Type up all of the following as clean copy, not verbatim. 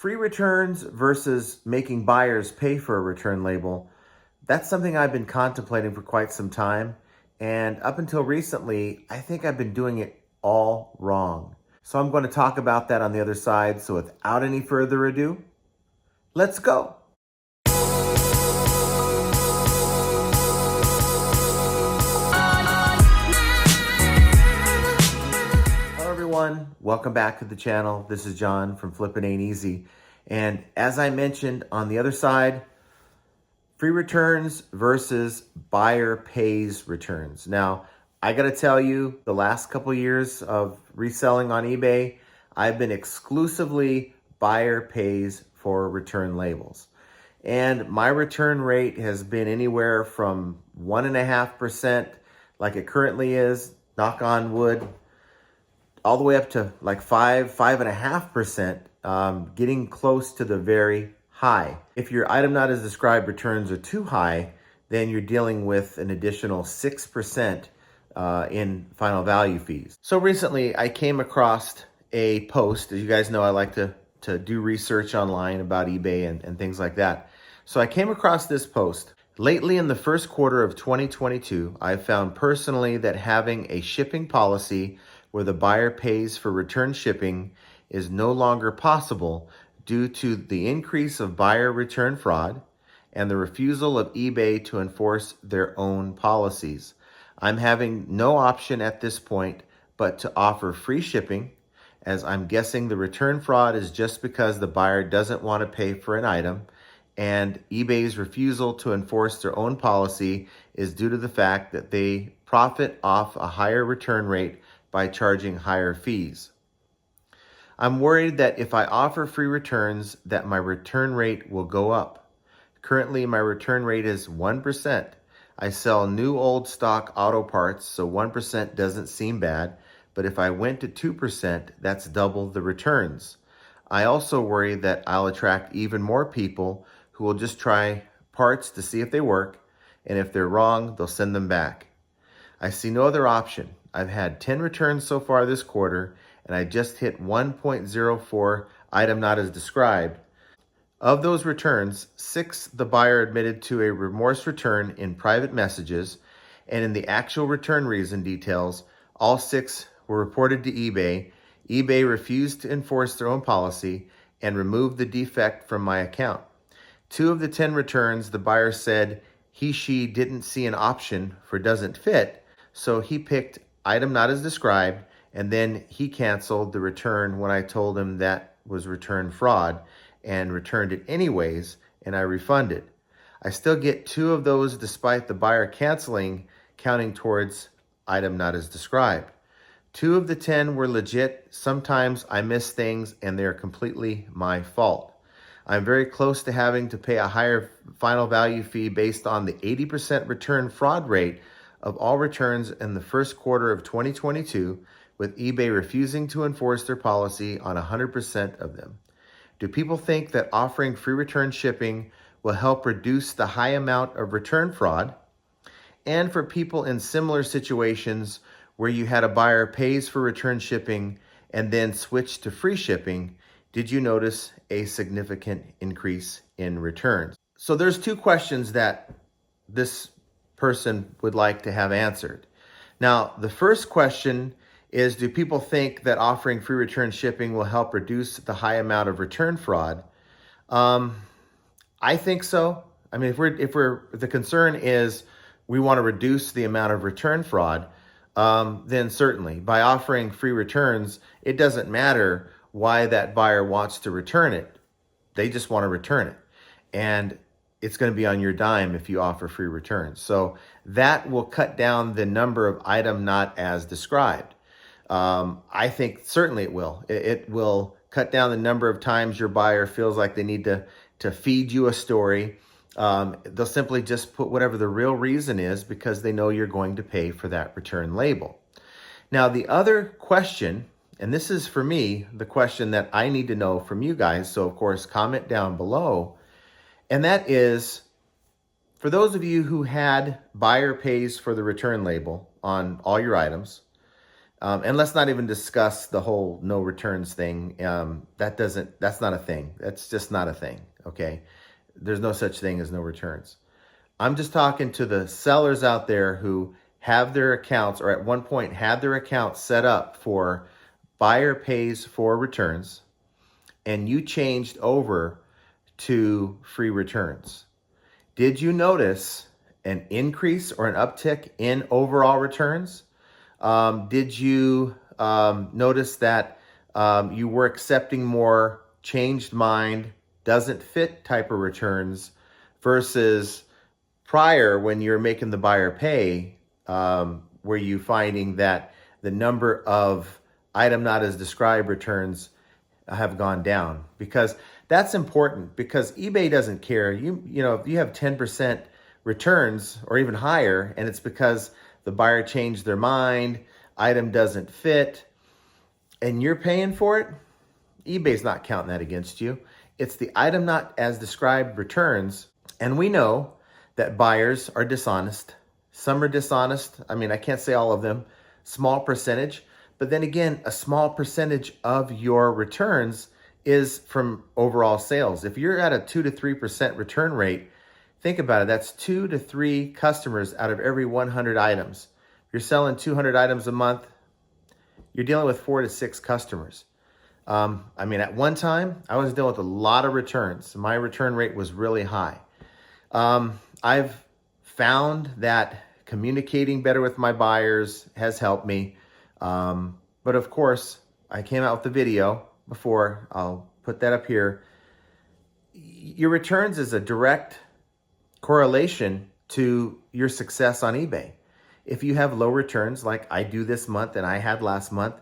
Free returns versus making buyers pay for a return label, that's something I've been contemplating for quite some time. And up until recently, I think I've been doing it all wrong. So I'm going to talk about that on the other side. So without any further ado, let's go. Hello everyone, welcome back to the channel. This is John from Flippin Ain't Easy. And as I mentioned on the other side, free returns versus buyer pays returns. Now, I gotta tell you, the last couple years of reselling on eBay, I've been exclusively buyer pays for return labels. And my return rate has been anywhere from 1.5%, like it currently is, knock on wood, all the way up to like 5.5%, getting close to the very high. If your item not as described returns are too high, then you're dealing with an additional 6% in final value fees. So recently I came across a post. As you guys know, I like to do research online about eBay and things like that. So I came across this post. Lately in the first quarter of 2022, I've found personally that having a shipping policy where the buyer pays for return shipping is no longer possible due to the increase of buyer return fraud and the refusal of eBay to enforce their own policies. I'm having no option at this point but to offer free shipping, as I'm guessing the return fraud is just because the buyer doesn't want to pay for an item, and eBay's refusal to enforce their own policy is due to the fact that they profit off a higher return rate by charging higher fees. I'm worried that if I offer free returns, that my return rate will go up. Currently, my return rate is 1%. I sell new old stock auto parts, so 1% doesn't seem bad, but if I went to 2%, that's double the returns. I also worry that I'll attract even more people who will just try parts to see if they work, and if they're wrong, they'll send them back. I see no other option. I've had 10 returns so far this quarter, and I just hit 1.04 item not as described. Of those returns, 6 the buyer admitted to a remorse return in private messages, and in the actual return reason details, all 6 were reported to eBay. eBay refused to enforce their own policy and removed the defect from my account. 2 of the 10 returns, the buyer said she didn't see an option for doesn't fit, so he picked item not as described, and then he canceled the return when I told him that was return fraud and returned it anyways, and I refunded. I still get 2 of those despite the buyer canceling, counting towards item not as described. 2 of the 10 were legit. Sometimes I miss things and they're completely my fault. I'm very close to having to pay a higher final value fee based on the 80% return fraud rate of all returns in the first quarter of 2022, with eBay refusing to enforce their policy on 100% of them. Do people think that offering free return shipping will help reduce the high amount of return fraud? And for people in similar situations where you had a buyer pays for return shipping and then switch to free shipping, did you notice a significant increase in returns? So there's 2 questions that this person would like to have answered. Now, the first question is, do people think that offering free return shipping will help reduce the high amount of return fraud? I think so. I mean, if the concern is we want to reduce the amount of return fraud, then certainly by offering free returns, it doesn't matter why that buyer wants to return it. They just want to return it. And it's going to be on your dime if you offer free returns. So that will cut down the number of item not as described. I think certainly it will. It will cut down the number of times your buyer feels like they need to feed you a story. They'll simply just put whatever the real reason is because they know you're going to pay for that return label. Now, the other question, and this is for me, the question that I need to know from you guys. So of course, comment down below. And that is, for those of you who had buyer pays for the return label on all your items, And let's not even discuss the whole no returns thing. That's not a thing. That's just not a thing, okay? There's no such thing as no returns. I'm just talking to the sellers out there who have their accounts, or at one point had their accounts set up for buyer pays for returns, and you changed over to free returns. Did you notice an increase or an uptick in overall returns? Did you notice that you were accepting more changed mind, doesn't fit type of returns versus prior when you're making the buyer pay? Were you finding that the number of item not as described returns have gone down? Because that's important, because eBay doesn't care. You know, if you have 10% returns or even higher, and it's because the buyer changed their mind, item doesn't fit, and you're paying for it, eBay's not counting that against you. It's the item not as described returns. And we know that buyers are dishonest. Some are dishonest. I mean, I can't say all of them, small percentage. But then again, a small percentage of your returns is from overall sales. If you're at a 2 to 3% return rate, think about it. That's 2 to 3 customers out of every 100 items. If you're selling 200 items a month, you're dealing with 4 to 6 customers. I mean, at one time, I was dealing with a lot of returns. My return rate was really high. I've found that communicating better with my buyers has helped me. But of course, I came out with the video before. I'll put that up here. Your returns is a direct correlation to your success on eBay. If you have low returns like I do this month and I had last month,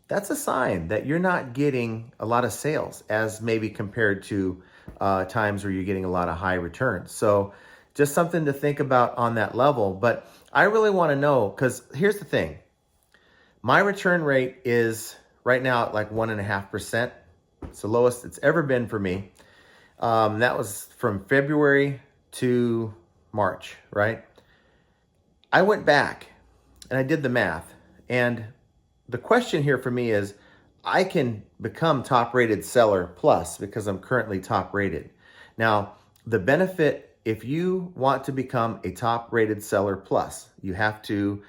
that's a sign that you're not getting a lot of sales as maybe compared to times where you're getting a lot of high returns. So just something to think about on that level. But I really want to know, because here's the thing. My return rate is right now at like 1.5%. It's the lowest it's ever been for me. That was from February to March, right? I went back and I did the math. And the question here for me is, I can become top rated seller plus because I'm currently top rated. Now, the benefit, if you want to become a top rated seller plus, you have to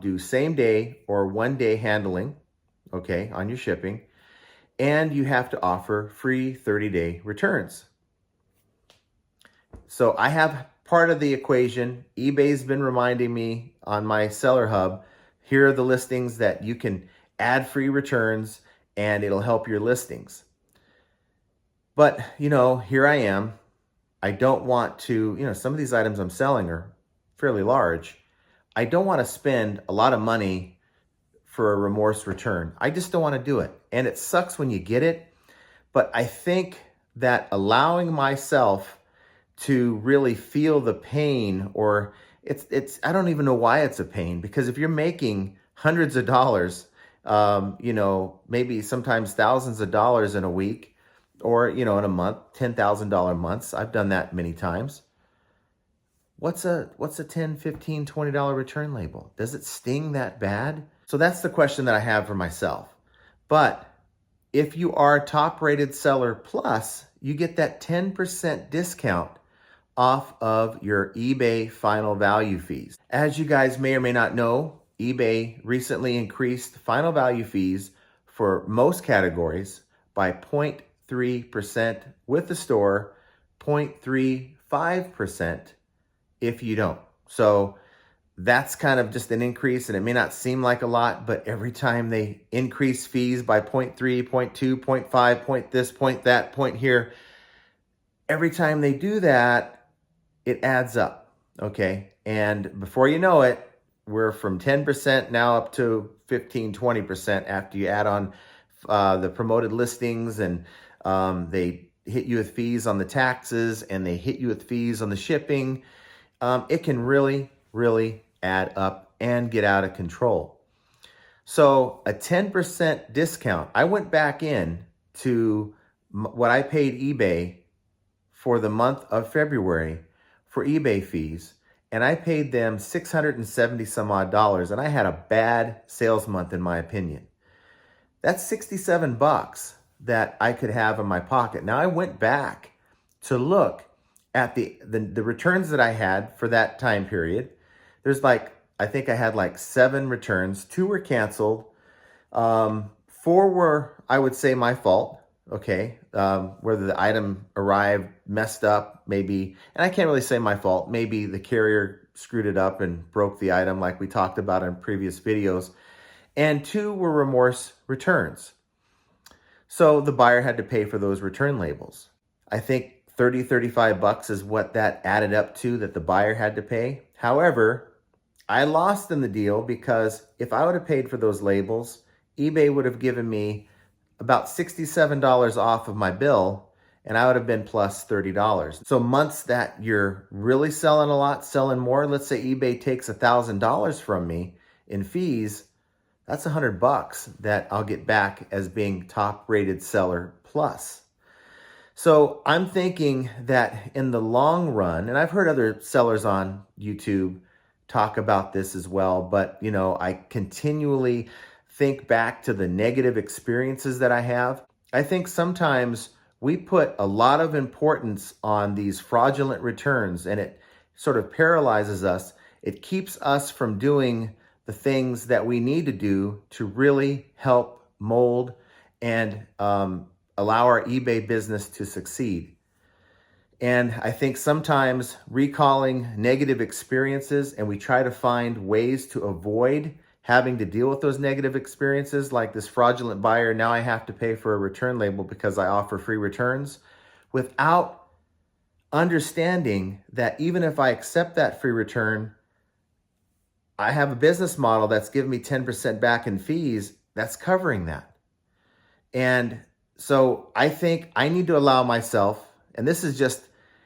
do same day or 1 day handling, okay, on your shipping. And you have to offer free 30-day returns. So I have part of the equation. eBay's been reminding me on my seller hub, here are the listings that you can add free returns and it'll help your listings. But, you know, here I am. I don't want to, you know, some of these items I'm selling are fairly large. I don't want to spend a lot of money for a remorse return. I just don't want to do it. And it sucks when you get it. But I think that allowing myself to really feel the pain, or it's I don't even know why it's a pain, because if you're making hundreds of dollars, you know, maybe sometimes thousands of dollars in a week, or, you know, in a month, $10,000 months. I've done that many times. What's a $10, $15, $20 return label? Does it sting that bad? So that's the question that I have for myself. But if you are top rated seller plus, you get that 10% discount off of your eBay final value fees. As you guys may or may not know, eBay recently increased final value fees for most categories by 0.3% with the store, 0.35% if you don't. So that's kind of just an increase, and it may not seem like a lot, but every time they increase fees by 0.3, 0.2, 0.5, point this, point that, point here, every time they do that, it adds up, okay? And before you know it, we're from 10% now up to 15, 20% after you add on the promoted listings, and they hit you with fees on the taxes, and they hit you with fees on the shipping. It can really, really add up and get out of control. So a 10% discount, I went back in to what I paid eBay for the month of February for eBay fees, and I paid them 670 some odd dollars, and I had a bad sales month in my opinion. That's 67 bucks that I could have in my pocket. Now I went back to look at the returns that I had for that time period. There's like, I think I had like 7 returns. 2 were canceled. 4 were, I would say, my fault. Okay. Whether the item arrived messed up, maybe, and I can't really say my fault. Maybe the carrier screwed it up and broke the item like we talked about in previous videos. And 2 were remorse returns. So the buyer had to pay for those return labels. I think 30, 35 bucks is what that added up to that the buyer had to pay. However, I lost in the deal because if I would have paid for those labels, eBay would have given me about $67 off of my bill, and I would have been plus $30. So months that you're really selling a lot, selling more, let's say eBay takes $1,000 from me in fees, that's 100 bucks that I'll get back as being top rated seller plus. So I'm thinking that in the long run, and I've heard other sellers on YouTube talk about this as well, but you know, I continually think back to the negative experiences that I have. I think sometimes we put a lot of importance on these fraudulent returns, and it sort of paralyzes us. It keeps us from doing the things that we need to do to really help mold and allow our eBay business to succeed. And I think sometimes recalling negative experiences, and we try to find ways to avoid having to deal with those negative experiences, like this fraudulent buyer, now I have to pay for a return label because I offer free returns, without understanding that even if I accept that free return, I have a business model that's giving me 10% back in fees that's covering that. And so I think I need to allow myself, and this is just,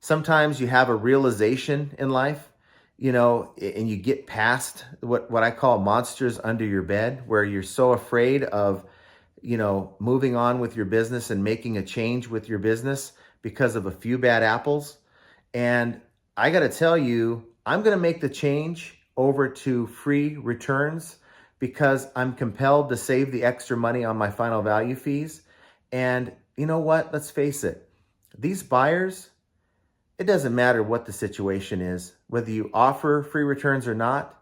sometimes you have a realization in life, you know, and you get past what I call monsters under your bed, where you're so afraid of, you know, moving on with your business and making a change with your business because of a few bad apples. And I got to tell you, I'm going to make the change over to free returns because I'm compelled to save the extra money on my final value fees. And you know what? Let's face it. These buyers, it doesn't matter what the situation is, whether you offer free returns or not,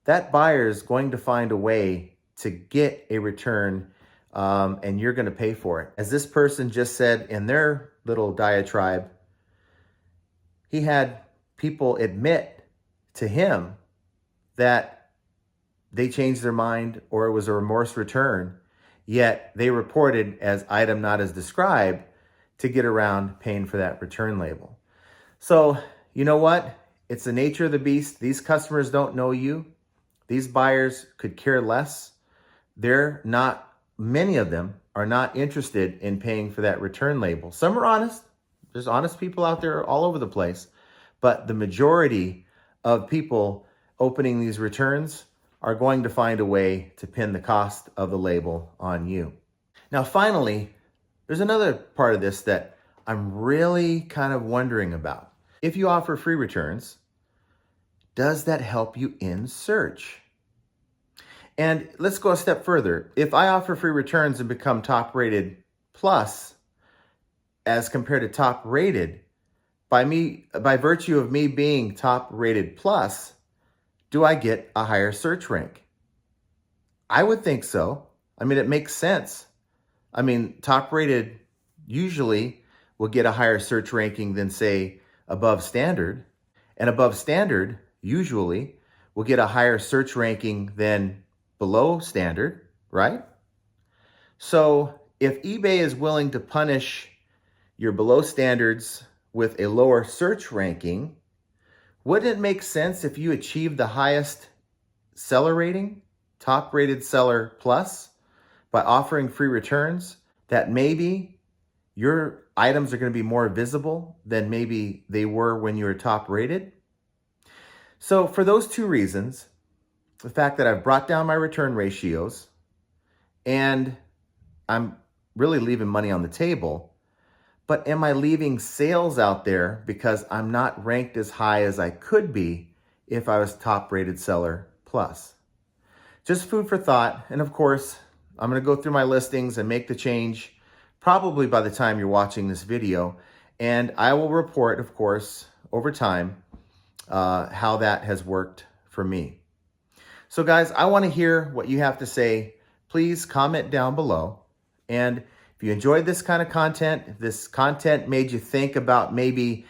that buyer is going to find a way to get a return, and you're going to pay for it. As this person just said in their little diatribe, he had people admit to him that they changed their mind or it was a remorse return, yet they reported as item not as described to get around paying for that return label. So, you know what? It's the nature of the beast. These customers don't know you. These buyers could care less. Many of them are not interested in paying for that return label. Some are honest. There's honest people out there all over the place. But the majority of people opening these returns are going to find a way to pin the cost of the label on you. Now, finally, there's another part of this that I'm really kind of wondering about. If you offer free returns, does that help you in search? And let's go a step further. If I offer free returns and become top rated plus as compared to top rated, by virtue of me being top rated plus, do I get a higher search rank? I would think so. I mean, it makes sense. I mean, top rated usually will get a higher search ranking than, say, above standard. And above standard usually will get a higher search ranking than below standard, right? So if eBay is willing to punish your below standards with a lower search ranking, wouldn't it make sense if you achieve the highest seller rating, top rated seller plus, by offering free returns, that maybe your items are going to be more visible than maybe they were when you were top rated? So for those two reasons, the fact that I've brought down my return ratios and I'm really leaving money on the table, but am I leaving sales out there because I'm not ranked as high as I could be if I was top rated seller plus. Just food for thought. And of course, I'm going to go through my listings and make the change probably by the time you're watching this video. And I will report, of course, over time, how that has worked for me. So guys, I want to hear what you have to say. Please comment down below. And if you enjoyed this kind of content, if this content made you think about maybe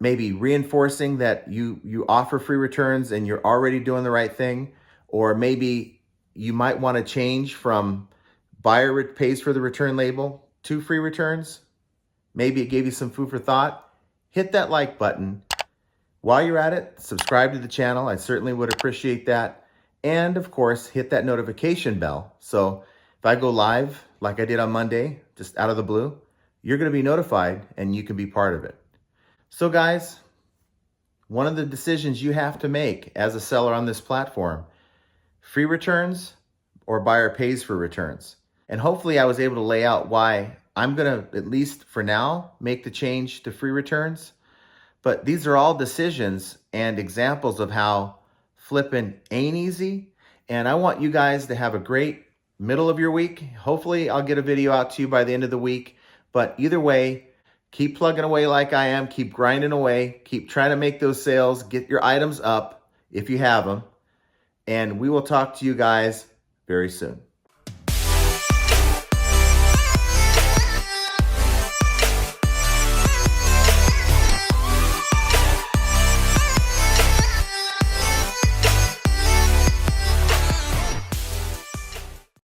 reinforcing that you offer free returns and you're already doing the right thing, or maybe you might want to change from buyer pays for the return label to free returns, maybe it gave you some food for thought, hit that like button. While you're at it, subscribe to the channel. I certainly would appreciate that. And of course, hit that notification bell. So if I go live like I did on Monday, just out of the blue, you're going to be notified and you can be part of it. So guys, one of the decisions you have to make as a seller on this platform, free returns or buyer pays for returns. And hopefully I was able to lay out why I'm going to, at least for now, make the change to free returns. But these are all decisions and examples of how flipping ain't easy. And I want you guys to have a great middle of your week. Hopefully I'll get a video out to you by the end of the week. But either way, keep plugging away like I am. Keep grinding away. Keep trying to make those sales. Get your items up if you have them. And we will talk to you guys very soon.